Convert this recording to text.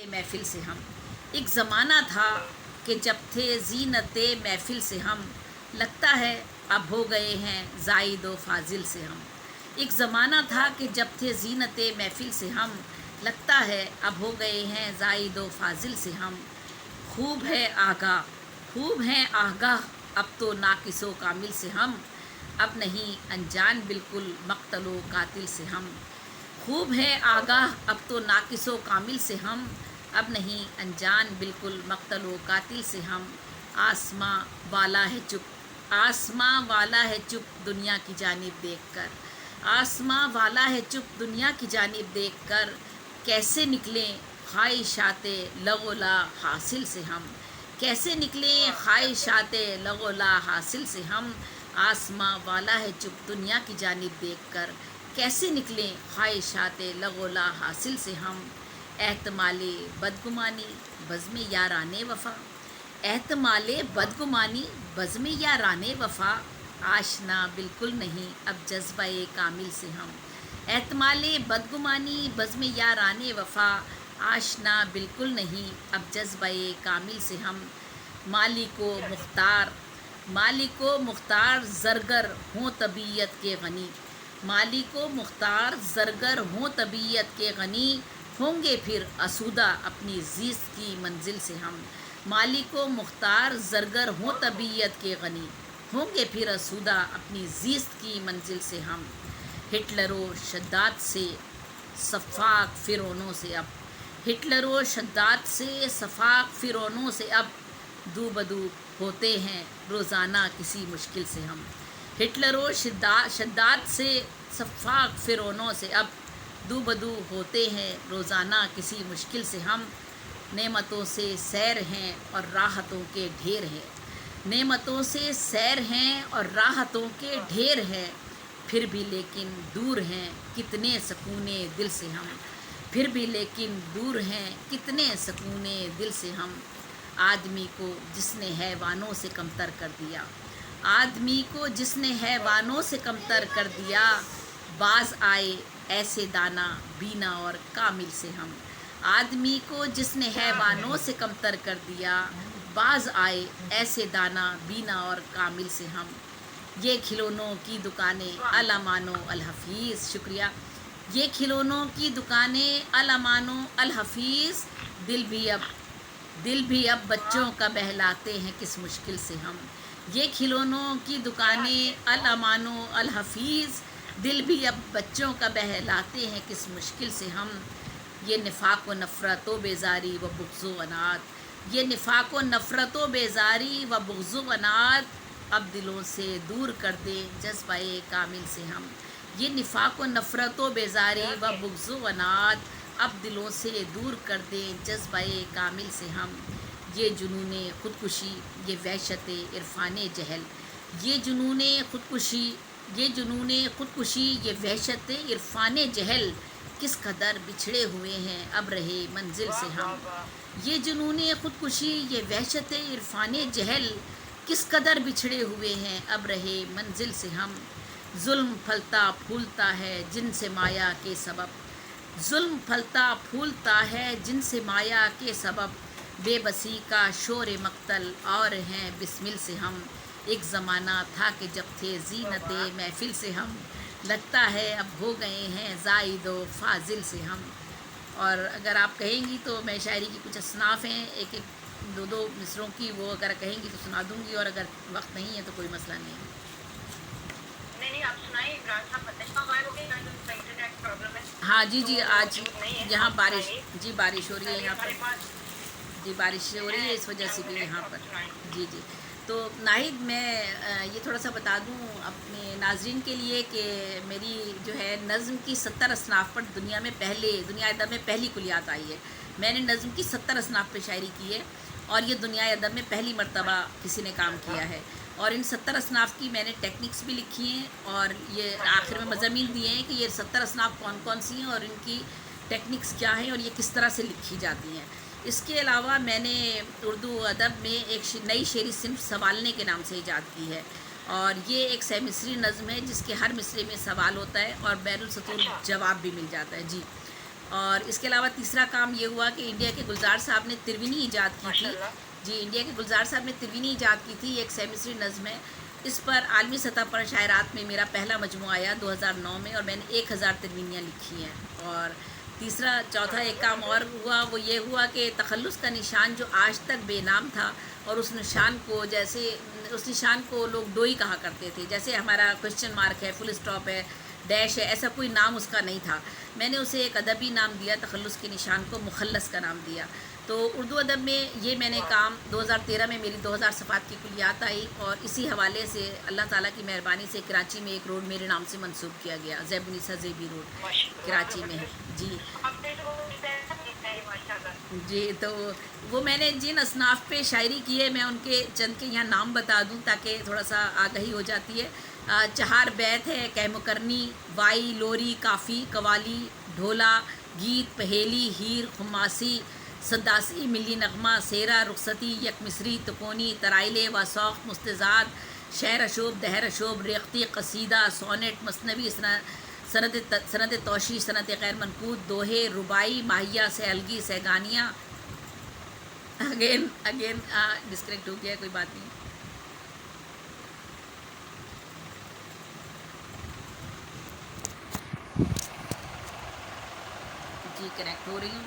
محفل سے ہم، ایک زمانہ تھا کہ جب تھے زینت محفل سے ہم، لگتا ہے اب ہو گئے ہیں زائد و فاضل سے ہم۔ ایک زمانہ تھا کہ جب تھے زینت محفل سے ہم، لگتا ہے اب ہو گئے ہیں زائد و فاضل سے ہم۔ خوب ہے آگاہ، خوب ہیں آگاہ، اب تو ناقص و کامل سے ہم، اب نہیں انجان بالکل مقتل و قاتل سے ہم۔ خوب ہے آگاہ، اب تو ناقص و کامل سے ہم، اب نہیں انجان بالکل مقتل و قاتل سے ہم۔ آسماں والا ہے چپ، آسماں والا ہے چپ دنیا کی جانب دیکھ کر، آسماں والا ہے چپ دنیا کی جانب دیکھ کر، کیسے نکلیں خواہشات لغ و لا حاصل سے ہم، کیسے نکلیں خواہشات لغ و لا حاصل سے ہم۔ آسماں والا ہے چپ دنیا کی جانب دیکھ کر، کیسے نکلیں خواہشات لغ و لا حاصل سے ہم۔ احتمال بدگمانی بزم یاران وفا، احتمال بدگمانی بزم یاران وفا، آشنا بالکل نہیں اب جذبہ کامل سے ہم۔ احتمال بدگمانی بزم یاران وفا، آشنا بالکل نہیں اب جذبہ کامل سے ہم۔ مالک و مختار، مالک و مختار زرگر ہوں طبیعت کے غنی، مالک و مختار زرگر ہوں طبیعت کے غنی، ہوں گے پھر آسودہ اپنی زیست کی منزل سے ہم۔ مالک و مختار زرگر ہوں طبیعت کے غنی، ہوں گے پھر آسودہ اپنی زیست کی منزل سے ہم۔ ہٹلر و شداد سے سفاک فرعونوں سے اب، ہٹلر و شداد سے سفاک فرعونوں سے اب، دو بدو ہوتے ہیں روزانہ کسی مشکل سے ہم۔ ہٹلر و شداد سے سفاک فرعونوں سے اب، دو بدو ہوتے ہیں روزانہ کسی مشکل سے ہم۔ نعمتوں سے سیر ہیں اور راحتوں کے ڈھیر ہیں، نعمتوں سے سیر ہیں اور راحتوں کے ڈھیر ہیں، پھر بھی لیکن دور ہیں کتنے سکون دل سے ہم، پھر بھی لیکن دور ہیں کتنے سکون دل سے ہم۔ آدمی کو جس نے حیوانوں سے کمتر کر دیا، آدمی کو جس نے حیوانوں سے کمتر کر دیا، باز آئے ایسے دانا بینا اور کامل سے ہم۔ آدمی کو جس نے حیوانوں سے کمتر کر دیا، باز آئے ایسے دانا بینا اور کامل سے ہم۔ یہ کھلونوں کی دکانیں الامان و الحفیظ، شکریہ، یہ کھلونوں کی دکانیں الامان و الحفیظ، دل بھی اب بچوں کا بہلاتے ہیں کس مشکل سے ہم۔ یہ کھلونوں کی دکانیں الامان و الحفیظ، دل بھی اب بچوں کا بہلاتے ہیں کس مشکل سے ہم۔ یہ نفاق و نفرت و بیزاری و بغض و عناد، یہ نفاق و نفرت و بیزاری و بغض و عناد، اب دلوں سے دور کر دیں جذبہ کامل سے ہم۔ یہ نفاق و نفرت و بیزاری و بغض و عناد، اب دلوں سے دور کر دیں جذبہ کامل سے ہم۔ یہ جنون خودکشی یہ وحشت عرفان جہل، یہ جنون خودکشی، یہ جنون خودکشی یہ وحشت عرفان جہل، کس قدر بچھڑے ہوئے ہیں اب رہے منزل سے ہم۔ یہ جنون خودکشی یہ وحشت عرفان جہل، کس قدر بچھڑے ہوئے ہیں اب رہے منزل سے ہم۔ ظلم پھلتا پھولتا ہے جن سے مایا کے سبب، ظلم پھلتا پھولتا ہے جن سے مایا کے سبب، بے بسی کا شور مقتل اور ہیں بسمل سے ہم۔ ایک زمانہ تھا کہ جب تھے زینت محفل سے ہم، لگتا ہے اب ہو گئے ہیں زائد و فاضل سے ہم۔ اور اگر آپ کہیں گی تو میں شاعری کی کچھ اصناف ہیں، ایک ایک دو دو مصروں کی، وہ اگر کہیں گی تو سنا دوں گی، اور اگر وقت نہیں ہے تو کوئی مسئلہ نہیں ہے۔ نہیں آپ سنائیں، عمران صاحب فتح غائب ہو گئے، انٹرنیٹ پرابلم ہے۔ ہاں جی آج یہاں بارش، جی بارش ہو رہی ہے یہاں پر، جی بارش ہو رہی ہے اس وجہ سے بھی یہاں پر، جی تو ناہید میں یہ تھوڑا سا بتا دوں اپنے ناظرین کے لیے کہ میری جو ہے نظم کی 70 اصناف پر دنیا ادب میں پہلی کلیات آئی ہے۔ میں نے نظم کی 70 اصناف پہ شاعری کی ہے، اور یہ دنیا ادب میں پہلی مرتبہ کسی نے کام کیا ہے، اور ان 70 اصناف کی میں نے ٹیکنکس بھی لکھی ہیں، اور یہ آخر میں مضامین دیے ہیں کہ یہ 70 اصناف کون کون سی ہیں اور ان کی ٹیکنکس کیا ہیں اور یہ کس طرح سے لکھی جاتی ہیں۔ اس کے علاوہ میں نے اردو ادب میں ایک نئی شعری صنف سوالنے کے نام سے ایجاد کی ہے، اور یہ ایک سہ مصری نظم ہے جس کے ہر مصرے میں سوال ہوتا ہے اور بین السطور جواب بھی مل جاتا ہے، جی۔ اور اس کے علاوہ تیسرا کام یہ ہوا کہ انڈیا کے گلزار صاحب نے تروینی ایجاد کی ماشاء تھی. اللہ. جی انڈیا کے گلزار صاحب نے تروینی ایجاد کی تھی. یہ ایک سیمسٹری نظم ہے. اس پر عالمی سطح پر شاعرات میں میرا پہلا مجموعہ آیا 2009 میں، اور میں نے 1000 تروینیاں لکھی ہیں. اور چوتھا ایک کام اور ہوا، وہ یہ ہوا کہ تخلص کا نشان جو آج تک بے نام تھا، اور اس نشان کو لوگ ڈوئی کہا کرتے تھے، جیسے ہمارا کوشچن مارک ہے، فل اسٹاپ ہے، ڈیش ہے، ایسا کوئی نام اس کا نہیں تھا. میں نے اسے ایک ادبی نام دیا، تخلص کے نشان کو مخلص کا نام دیا. تو اردو ادب میں یہ میں نے کام 2013 میں میری 2000 صفحات کی کلیات آئی، اور اسی حوالے سے اللہ تعالیٰ کی مہربانی سے کراچی میں ایک روڈ میرے نام سے منسوب کیا گیا، زیب النساء زیبی روڈ کراچی میں ہے. جی جی تو وہ میں نے جن اصناف پہ شاعری کی ہے، میں ان کے چند کے یہاں نام بتا دوں تاکہ تھوڑا سا آگہی ہو جاتی ہے. چہار بیت ہے، کہمکرنی، وائی، لوری، کافی، قوالی، ڈھولا، گیت، پہیلی، ہیر، خماسی، سداسی، ملی نغمہ، سیرا، رخصتی، یک مصری، تکونی، ترائلے، واسوق، مستزاد، شعر اشوب، دہر اشوب، ریاقتی، قصیدہ، سونٹ، مثنوی، سند توشی، سند غیر منقود، دوہے، ربائی، ماہیہ، سہلگی، سیگانیہ. اگین ڈسکنیکٹ ہو گیا، کوئی بات نہیں. جی کنیکٹ ہو رہی ہوں.